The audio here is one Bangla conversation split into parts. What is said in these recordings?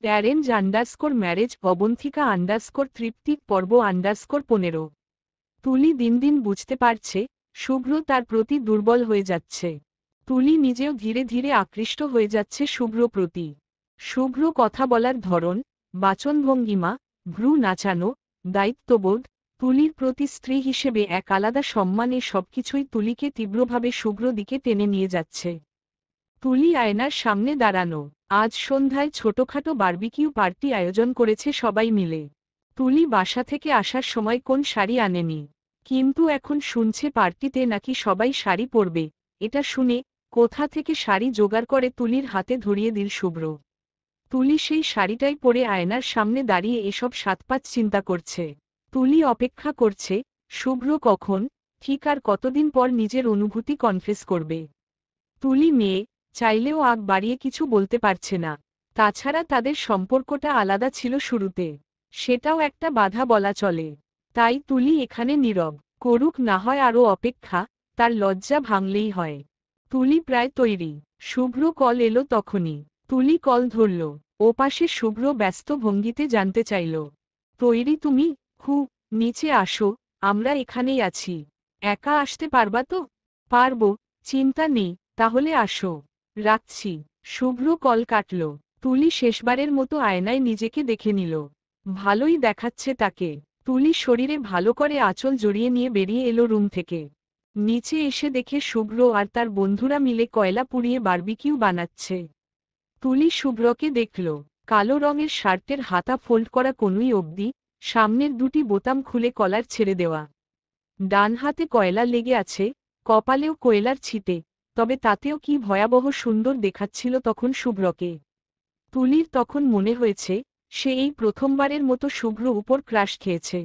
@ম্যারেজ অবন্থিকা তৃপ্তিক পর্ব 15। তুলি দিন দিন বুঝতে পারছে শুভ্র তার প্রতি দুর্বল হয়ে যাচ্ছে। তুলি নিজেও ধীরে ধীরে আকৃষ্ট হয়ে যাচ্ছে শুভ্র প্রতি। শুভ্র কথা বলার ধরন, বাচনভঙ্গিমা, ভ্রু নাচানো, দায়িত্ববোধ, তুলির প্রতি স্ত্রী হিসেবে এক আলাদা সম্মান, এ সবকিছুই তুলিকে তীব্রভাবে শুভ্র দিকে টেনে নিয়ে যাচ্ছে। তুলি আয়নার সামনে দাঁড়ানো। আজ সন্ধ্যায় ছোটখাটো বারবিকিউ পার্টি আয়োজন করেছে সবাই মিলে। তুলি বাসা থেকে আসার সময় কোন শাড়ি আনেনি, কিন্তু এখন শুনছে পার্টিতে নাকি সবাই শাড়ি পরবে। এটা শুনে কোথা থেকে শাড়ি জোগাড় করে তুলির হাতে ধরিয়ে দিল শুভ্র। তুলি সেই শাড়িটাই পরে আয়নার সামনে দাঁড়িয়ে এসব সাতপাঁচ চিন্তা করছে। তুলি অপেক্ষা করছে শুভ্র কখন, ঠিক আর কতদিন পর নিজের অনুভূতি কনফেস করবে। তুলি মেয়ে, চাইলেও আগ বাড়িয়ে কিছু বলতে পারছে না। তাছাড়া তাদের সম্পর্কটা আলাদা ছিল শুরুতে, সেটাও একটা বাধা বলা চলে। তাই তুলি এখানে নীরব, করুক না হয় আরও অপেক্ষা, তার লজ্জা ভাঙলেই হয়। তুলি প্রায় তৈরি, শুভ্র কল এলো তখনই। তুলি কল ধরল। ওপাশে শুভ্র ব্যস্ত ভঙ্গিতে জানতে চাইল, তৈরি তুমি? নিচে আসো, আমরা এখানেই আছি। একা আসতে পারবা তো? পারবো, চিন্তা নেই। তাহলে আসো, রাখছি। শুভ্র কল কাটল। তুলি শেষবারের মতো আয়নায় নিজেকে দেখে নিল। ভালোই দেখাচ্ছে তাকে। তুলি শরীরে ভালো করে আঁচল জড়িয়ে নিয়ে বেরিয়ে এলো রুম থেকে। নিচে এসে দেখে শুভ্র আর তার বন্ধুরা মিলে কয়লা পুড়িয়ে বারবিকিউ বানাচ্ছে। তুলি শুভ্রকে দেখল, কালো রঙের শার্টের হাতা ফোল্ড করা কনুই অবধি, সামনের দুটি বোতাম খুলে কলার ছেড়ে দেওয়া। ডান হাতে কয়লা লেগে আছে, কপালেও কয়লার ছিটে, তবে তাতেও কি ভয়াবহ সুন্দর দেখাচ্ছিল তখন শুভ্রকে। তুলির তখন মনে হয়েছে সে এই প্রথমবারের মতো শুভ্র উপর ক্রাশ খেয়েছে।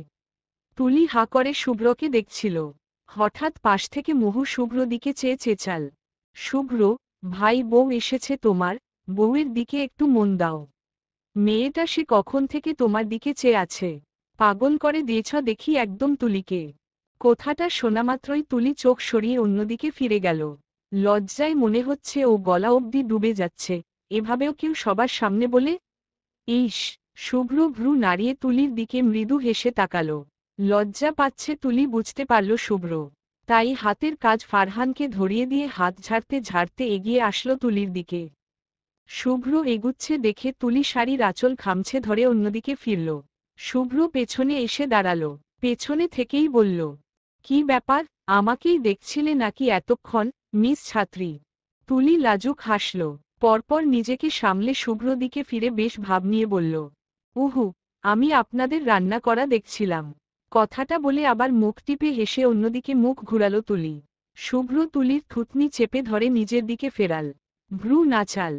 তুলি হা করে শুভ্রকে দেখছিল। হঠাৎ পাশ থেকে মুহু শুভ্র দিকে চেয়ে চেঁচাল, শুভ্র, ভাই বউ এসেছে তোমার, বউয়ের দিকে একটু মন দাও। মেয়েটা সে কখন থেকে তোমার দিকে চেয়ে আছে, পাগল করে দিয়েছ দেখি একদম তুলিকে। কথাটা শোনামাত্রই তুলি চোখ সরিয়ে অন্যদিকে ফিরে গেল। লজ্জায় মনে হচ্ছে ও গলা অবধি ডুবে যাচ্ছে। এভাবেও কেউ সবার সামনে বলে? ইস! শুভ্র ভ্রু নাড়িয়ে তুলির দিকে মৃদু হেসে তাকালো। লজ্জা পাচ্ছে তুলি বুঝতে পারল শুভ্র। তাই হাতের কাজ ফারহানকে ধরিয়ে দিয়ে হাত ঝাড়তে ঝাড়তে এগিয়ে আসলো তুলির দিকে। শুভ্র এগুচ্ছে দেখে তুলি শাড়ির আঁচল খামছে ধরে অন্যদিকে ফিরল। শুভ্র পেছনে এসে দাঁড়ালো। পেছনে থেকেই বলল, কি ব্যাপার, আমাকেই দেখছিলে নাকি এতক্ষণ, মিস ছাত্রী? তুলি লাজুক হাসল। পরপর নিজেকে সামলে শুভ্র দিকে ফিরে বেশ ভাব নিয়ে বলল, উহু, আমি আপনাদের রান্না করা দেখছিলাম। কথাটা বলে আবার মুখ টিপে হেসে অন্যদিকে মুখ ঘুরালো তুলি। শুভ্র তুলির থুতনি চেপে ধরে নিজের দিকে ফেরাল। ভ্রু নাচাল।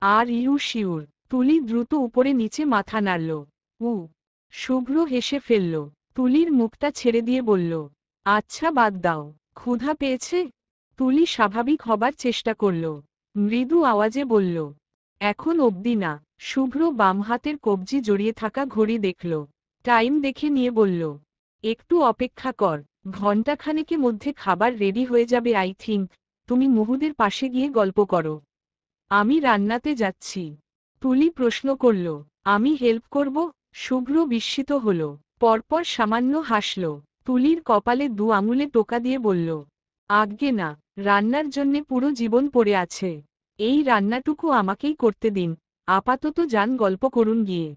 Are you sure? তুলি দ্রুত উপরে নিচে মাথা নাড়ল। উ। শুভ্র হেসে ফেলল। তুলির মুখটা ছেড়ে দিয়ে বলল, আচ্ছা বাদ দাও, ক্ষুধা পেয়েছে? তুলি স্বাভাবিক হবার চেষ্টা করল। মৃদু আওয়াজে বলল, এখন অবধি না। শুভ্র বাম হাতের কবজি জড়িয়ে থাকা ঘড়ি দেখল। টাইম দেখে নিয়ে বলল, একটু অপেক্ষা কর, ঘণ্টাখানেকের মধ্যে খাবার রেডি হয়ে যাবে আই থিঙ্ক। তুমি মুহুদের পাশে গিয়ে গল্প করো। আমি রান্নাতে যাচ্ছি। তুলি প্রশ্ন করল, আমি হেল্প করব? শুভ্র বিস্মিত হল। পরপর সামান্য হাসল। তুলির কপালে দু আঙুলে টোকা দিয়ে বলল, আজ্ঞে না, রান্নার জন্যে পুরো জীবন পড়ে আছে। এই রান্নাটুকু আমাকেই করতে দিন, আপাতত যান গল্প করুন গিয়ে।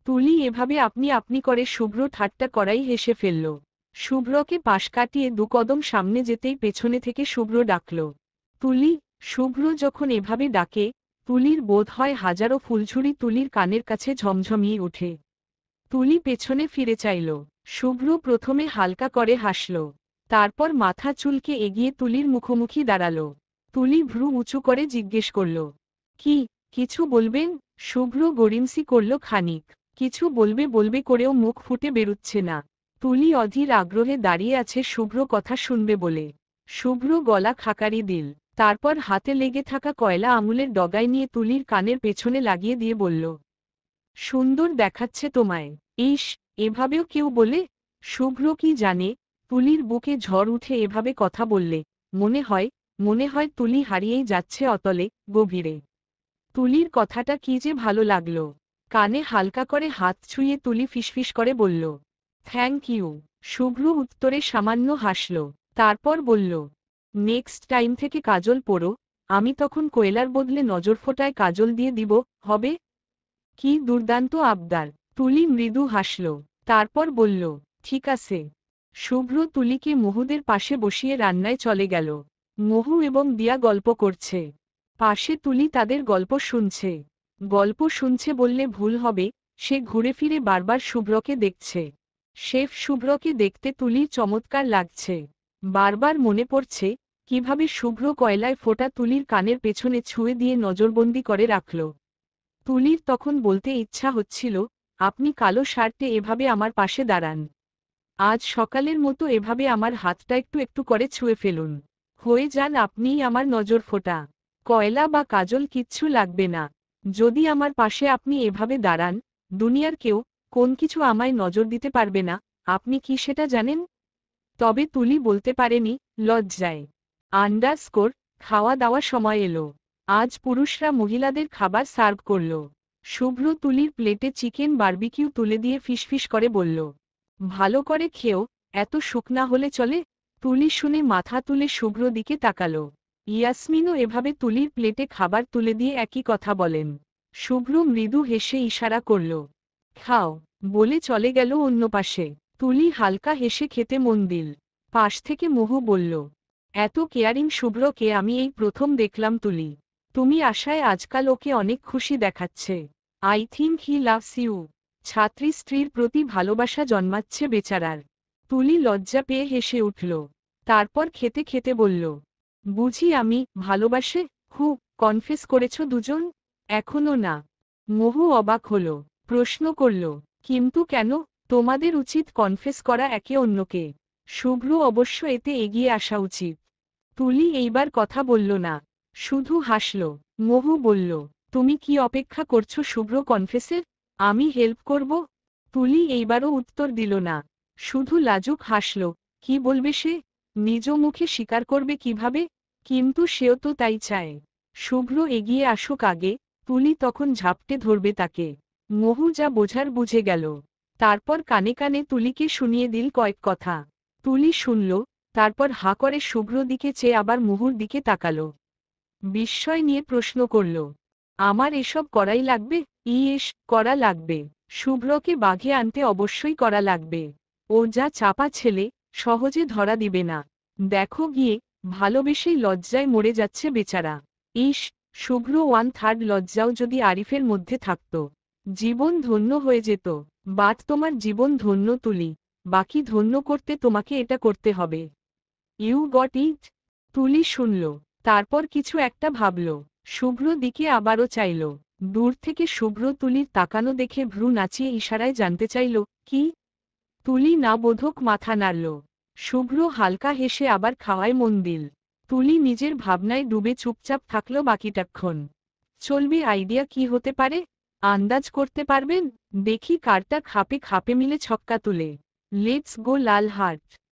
তুলি এভাবে আপনি আপনি করে শুভ্র ঠাট্টা করাই হেসে ফেলল। শুভ্রকে পাশ কাটিয়ে দু কদম সামনে যেতেই পেছনে থেকে শুভ্র ডাকল, তুলি। শুভ্র যখন এভাবে ডাকে, তুলির বোধ হয় হাজারো ফুলঝুরি তুলির কানের কাছে ঝমঝমিয়ে ওঠে। তুলি পেছনে ফিরে চাইল। শুভ্র প্রথমে হালকা করে হাসল, তারপর মাথা চুলকে এগিয়ে তুলির মুখোমুখি দাঁড়াল। তুলি ভ্রু উঁচু করে জিজ্ঞেস করল, কি, কিছু বলবেন? শুভ্র গড়িমসি করল খানিক। কিছু বলবে বলবে করেও মুখ ফুটে বেরুচ্ছে না। তুলি অধীর আগ্রহে দাঁড়িয়ে আছে শুভ্র কথা শুনবে বলে। শুভ্র গলা খাকারি দিল, তারপর হাতে লেগে থাকা কয়লা আঙুলের ডগায় নিয়ে তুলির কানের পেছনে লাগিয়ে দিয়ে বলল, সুন্দর দেখাচ্ছে তোমায়। ইস, এভাবেও কেউ বলে? শুভ্র কি জানে, তুলির বুকে ঝড় উঠে এভাবে কথা বললে মনে হয় তুলি হারিয়েই যাচ্ছে অতলে, গভীরে। তুলির কথাটা কি যে ভালো লাগলো। কানে হালকা করে হাত ছুঁয়ে তুলি ফিসফিস করে বলল, থ্যাংক ইউ। শুভ্র উত্তরে সামান্য হাসল, তারপর বলল, নেক্সট টাইম থেকে কাজল পরো। আমি তখন কোয়েলার বদলে নজরফোঁটায় কাজল দিয়ে দিব, হবে? কি দুর্দান্ত আবদার। তুলি মৃদু হাসল, তারপর বলল, ঠিক আছে। শুভ্র তুলিকে মহুদের পাশে বসিয়ে রান্নায় চলে গেল। মহু এবং দিয়া গল্প করছে, পাশে তুলি তাদের গল্প শুনছে। গল্প শুনছে বললে ভুল হবে, সে ঘুরে ফিরে বারবার শুভ্রকে দেখছে। শেফ শুভ্রকে দেখতে তুলির চমৎকার লাগছে। বারবার মনে পড়ছে কিভাবে শুভ্র কয়লায় ফোটা তুলির কানের পেছনে ছুঁয়ে দিয়ে নজরবন্দি করে রাখল। তুলির তখন বলতে ইচ্ছা হচ্ছিল, আপনি কালো শার্টে এভাবে আমার পাশে দাঁড়ান। আজ সকালের মতো এভাবে আমার হাতটা একটু একটু করে ছুঁয়ে ফেলুন। হয়ে যান আপনিই আমার নজর ফোঁটা। কয়লা বা কাজল কিচ্ছু লাগবে না। যদি আমার পাশে আপনি এভাবে দাঁড়ান, দুনিয়ার কেউ কোন কিছু আমায় নজর দিতে পারবে না। আপনি কি সেটা জানেন? তবে তুলি বলতে পারেনি, লজ্জায়। আন্ডারস্কোর। খাওয়া দাওয়া সময় এলো। আজ পুরুষরা মহিলাদের খাবার সার্ভ করল। শুভ্র তুলির প্লেটে চিকেন বারবিকিউ তুলে দিয়ে ফিসফিস করে বলল, ভালো করে খেও, এত শুকনা হলে চলে? তুলি শুনে মাথা তুলে শুভ্র দিকে তাকালো। ইয়াসমিনও এভাবে তুলির প্লেটে খাবার তুলে দিয়ে একই কথা বলেন। শুভ্র মৃদু হেসে ইশারা করল, খাও, বলে চলে গেল অন্য পাশে। তুলি হালকা হেসে খেতে মন দিল। পাশ থেকে মহু বলল, এত কেয়ারিং শুভ্রকে আমি এই প্রথম দেখলাম তুলি। তুমি আশায় আজকাল ওকে অনেক খুশি দেখাচ্ছে। I think he loves you. ছাত্রী স্ত্রীর প্রতি ভালোবাসা জন্মাচ্ছে বেচারার। তুলি লজ্জা পেয়ে হেসে উঠল, তারপর খেতে খেতে বলল, বুঝি আমি ভালোবাসে? হু, কনফেস করেছ দুজন? এখনো না। মহু অবাক হল, প্রশ্ন করল, কিন্তু কেন? তোমাদের উচিত কনফেস করা একে অন্যকে। শুভ্র অবশ্য এতে এগিয়ে আসা উচিত। তুলি এইবার কথা বলল না, শুধু হাসল। মহু বলল, তুমি কি অপেক্ষা করছো শুভ্র কনফেসের? আমি হেল্প করব? তুলি এইবারও উত্তর দিল না, শুধু লাজুক হাসল। কি বলবে সে? নিজ মুখে স্বীকার করবে কিভাবে? কিন্তু সেও তো তাই চায়। শুভ্র এগিয়ে আসুক আগে, তুলি তখন ঝাপটে ধরবে তাকে। মহু যা বোঝার বুঝে গেল। তারপর কানে কানে তুলিকে শুনিয়ে দিল কয়েক কথা। তুলি শুনল, তারপর হাঁ করে শুভ্র দিকে চেয়ে আবার মুহুর দিকে তাকাল। বিস্ময় নিয়ে প্রশ্ন করল, আমার এসব করাই লাগবে? ইয়েস, করা লাগবে। শুভ্রকে বাঘে আনতে অবশ্যই করা লাগবে। ও যা চাপা ছেলে, সহজে ধরা দিবে না। দেখো গিয়ে, ভালোবেসেই লজ্জায় মরে যাচ্ছে বেচারা। ইস, শুভ্র 1/3 লজ্জাও যদি আরিফের মধ্যে থাকত, জীবন ধন্য হয়ে যেত। বাট তোমার জীবন ধন্য তুলি, বাকি ধন্য করতে তোমাকে এটা করতে হবে। You got it? তুলি শুনল, তারপর কিছু একটা ভাবল। শুভ্র দিকে আবারও চাইল। দূর থেকে শুভ্র তুলির তাকানো দেখে ভ্রু নাচিয়ে ইশারায় জানতে চাইল, কি? তুলি না বোধক মাথা নাড়ল। শুভ্র হালকা হেসে আবার খাওয়ায় মন দিল। তুলি নিজের ভাবনায় ডুবে চুপচাপ থাকল বাকিটাক্ষণ। চলবে আইডিয়া কি হতে পারে? আন্দাজ করতে পারবেন? দেখি কারটা খাপে খাপে মিলে ছক্কা তুলে। Let's go Lal heart.